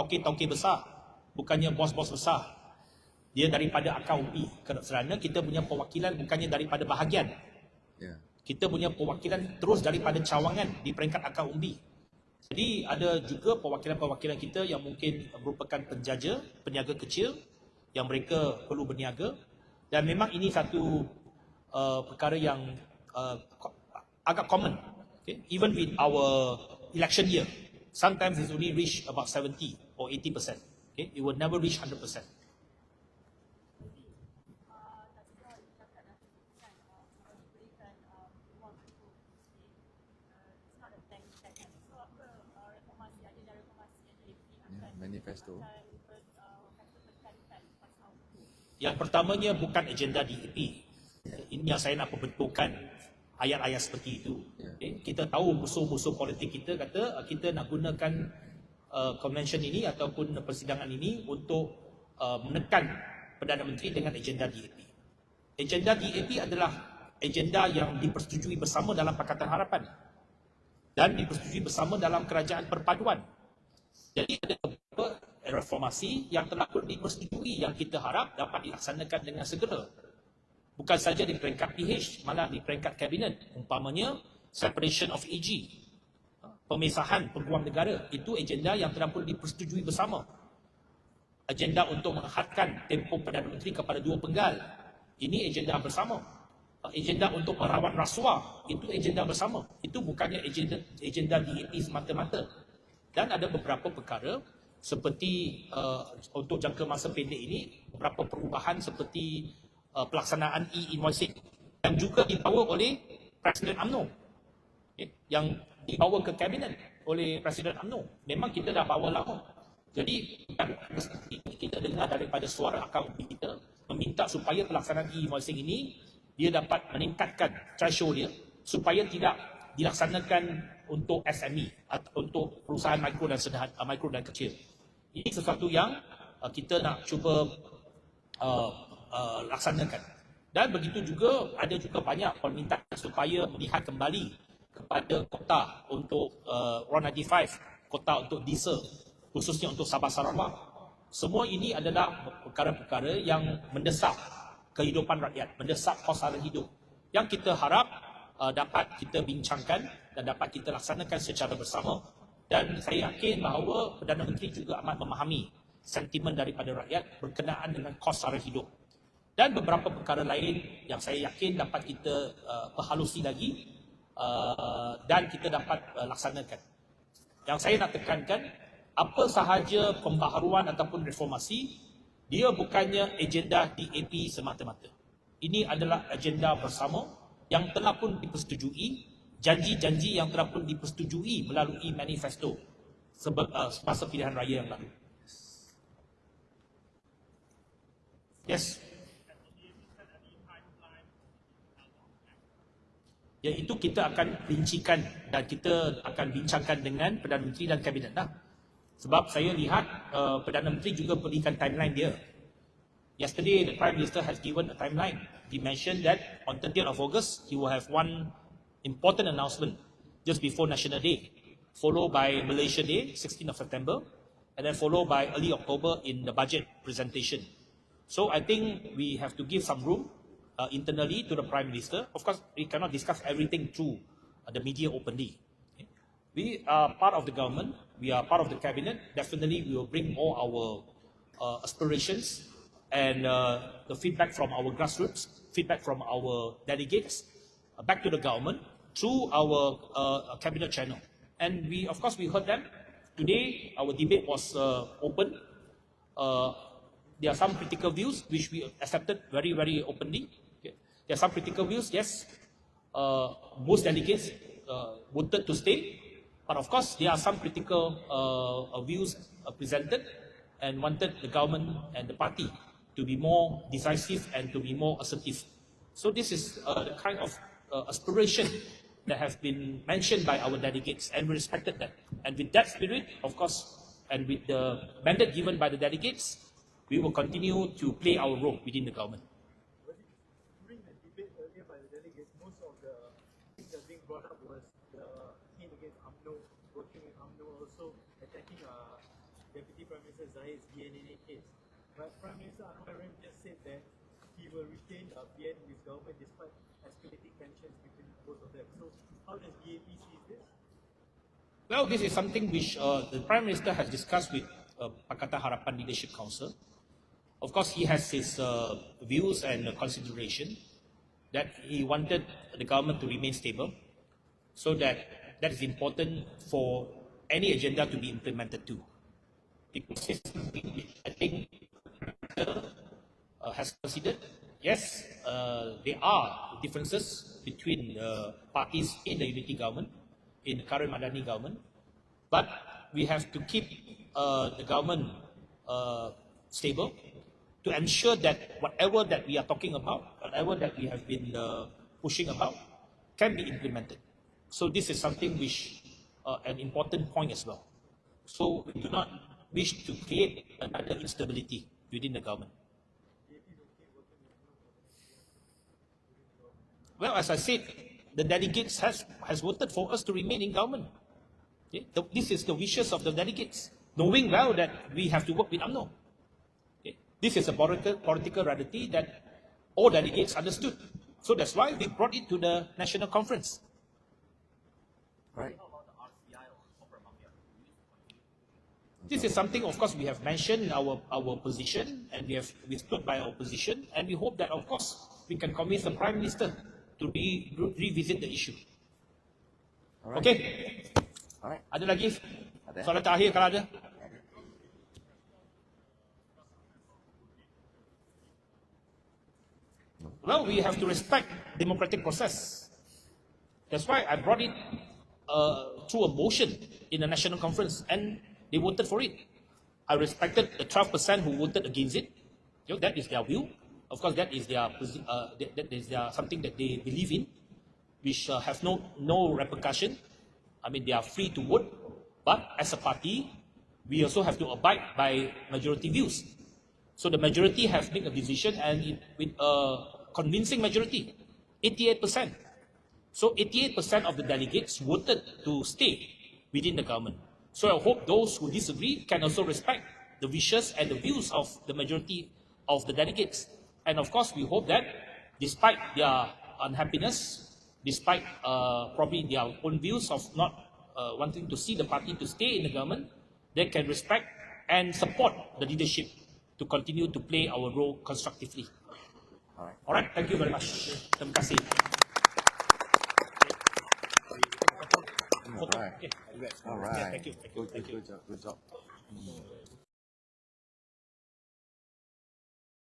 tauke-tauke besar, bukannya bos-bos besar. Dia daripada akar umbi, kerana kita punya perwakilan bukannya daripada bahagian. Kita punya perwakilan terus daripada cawangan di peringkat akar umbi. Jadi ada juga perwakilan-perwakilan kita yang mungkin merupakan penjaja, peniaga kecil yang mereka perlu berniaga, dan memang ini satu perkara yang agak common. Okay? Even with our election year, sometimes it's only reach about 70 or 80%. Okay? It will never reach 100%. Manifesto. Yang pertamanya bukan agenda DAP. Ini yang saya nak perbetulkan ayat-ayat seperti itu. Okay. Kita tahu musuh-musuh politik kita kata kita nak gunakan convention ini ataupun persidangan ini untuk menekan Perdana Menteri dengan agenda DAP. Agenda DAP adalah agenda yang dipersetujui bersama dalam Pakatan Harapan dan dipersetujui bersama dalam Kerajaan Perpaduan. Jadi ada beberapa reformasi yang telah pun dipersetujui yang kita harap dapat dilaksanakan dengan segera. Bukan saja di peringkat PH, malah di peringkat kabinet. Umpamanya separation of AG, pemisahan peguam negara, itu agenda yang telah pun dipersetujui bersama. Agenda untuk menghadkan tempoh Perdana Menteri kepada 2 penggal, ini agenda bersama. Agenda untuk merawan rasuah, itu agenda bersama. Itu bukannya agenda DAP semata-mata. Dan ada beberapa perkara seperti untuk jangka masa pendek ini, beberapa perubahan seperti pelaksanaan e-invoicing yang juga dibawa oleh Presiden UMNO, yang dibawa ke kabinet oleh Presiden UMNO. Memang kita dah bawa lama. Jadi kita dengar daripada suara akar umbi kita meminta supaya pelaksanaan e-invoicing ini dia dapat meningkatkan threshold dia supaya tidak dilaksanakan untuk SME atau untuk perusahaan mikro dan kecil. Ini sesuatu yang kita nak cuba laksanakan. Dan begitu juga ada juga banyak permintaan supaya melihat kembali kepada kota untuk RON95, kota untuk diesel, khususnya untuk Sabah Sarawak. Semua ini adalah perkara-perkara yang mendesak kehidupan rakyat, mendesak kos sara hidup, yang kita harap dapat kita bincangkan dan dapat kita laksanakan secara bersama. Dan saya yakin bahawa Perdana Menteri juga amat memahami sentimen daripada rakyat berkenaan dengan kos sara hidup. Dan beberapa perkara lain yang saya yakin dapat kita perhalusi lagi dan kita dapat laksanakan. Yang saya nak tekankan, apa sahaja pembaharuan ataupun reformasi, dia bukannya agenda DAP semata-mata. Ini adalah agenda bersama yang telah pun dipersetujui, janji-janji yang telah pun dipersetujui melalui manifesto semasa pilihan raya yang lalu. Yes. Ya, itu kita akan rincikan dan kita akan bincangkan dengan Perdana Menteri dan Kabinet lah. Sebab saya lihat Perdana Menteri juga berikan timeline dia. Yesterday, the Prime Minister has given a timeline. He mentioned that on 30th of August, he will have one important announcement just before National Day, followed by Malaysia Day, 16th of September, and then followed by early October in the budget presentation. So I think we have to give some room internally to the Prime Minister. Of course, we cannot discuss everything through the media openly. Okay? We are part of the government, we are part of the cabinet. Definitely, we will bring all our aspirations and the feedback from our grassroots, feedback from our delegates, back to the government through our cabinet channel. And we, of course, we heard them. Today, our debate was open. There are some critical views which we accepted very, very openly. Okay. There are some critical views, yes. Most delegates wanted to stay, but of course, there are some critical views presented and wanted the government and the party to be more decisive and to be more assertive. So this is the kind of aspiration that has been mentioned by our delegates, and we respected that. And with that spirit, of course, and with the mandate given by the delegates, we will continue to play our role within the government. During the debate earlier by the delegates, most of the things that being brought up was the hit against UMNO, working with UMNO, also attacking Deputy Prime Minister Zahid's BNNA case. But Prime Minister Anwar Ibrahim just said that he will retain BN in his government despite escalating tensions between both of them. So how does DAP see this? Well, this is something which the Prime Minister has discussed with Pakatan Harapan Leadership Council. Of course, he has his views and consideration that he wanted the government to remain stable, so that is important for any agenda to be implemented too. Because it's something which I think has considered. Yes, there are differences between parties in the unity government, in the current Madani government, but we have to keep the government stable to ensure that whatever that we are talking about, whatever that we have been pushing about, can be implemented. So this is something which an important point as well. So we do not wish to create another instability within the government. Well, as I said, the delegates has voted for us to remain in government. Okay? This is the wishes of the delegates, knowing well that we have to work with UMNO. Okay? This is a political reality that all delegates understood. So that's why we brought it to the national conference. Right. This is something, of course, we have mentioned in our position, and we stood by our position, and we hope that, of course, we can convince the Prime Minister to revisit the issue. Alright. Okay? Alright. Ada lagi? Ada. Soalan terakhir kalau ada? Well, we have to respect democratic process. That's why I brought it through a motion in the national conference, and they voted for it. I respected the 12% who voted against it. You know, that is their view. Of course, that is their something that they believe in, which have no repercussion. I mean, they are free to vote, but as a party, we also have to abide by majority views. So the majority have made a decision, and with a convincing majority, 88%. So 88% of the delegates voted to stay within the government. So I hope those who disagree can also respect the wishes and the views of the majority of the delegates. And of course, we hope that despite their unhappiness, despite probably their own views of not wanting to see the party to stay in the government, they can respect and support the leadership to continue to play our role constructively. All right, thank you very much. Terima kasih. Alright. Okay. Alright. Thank you. Good job.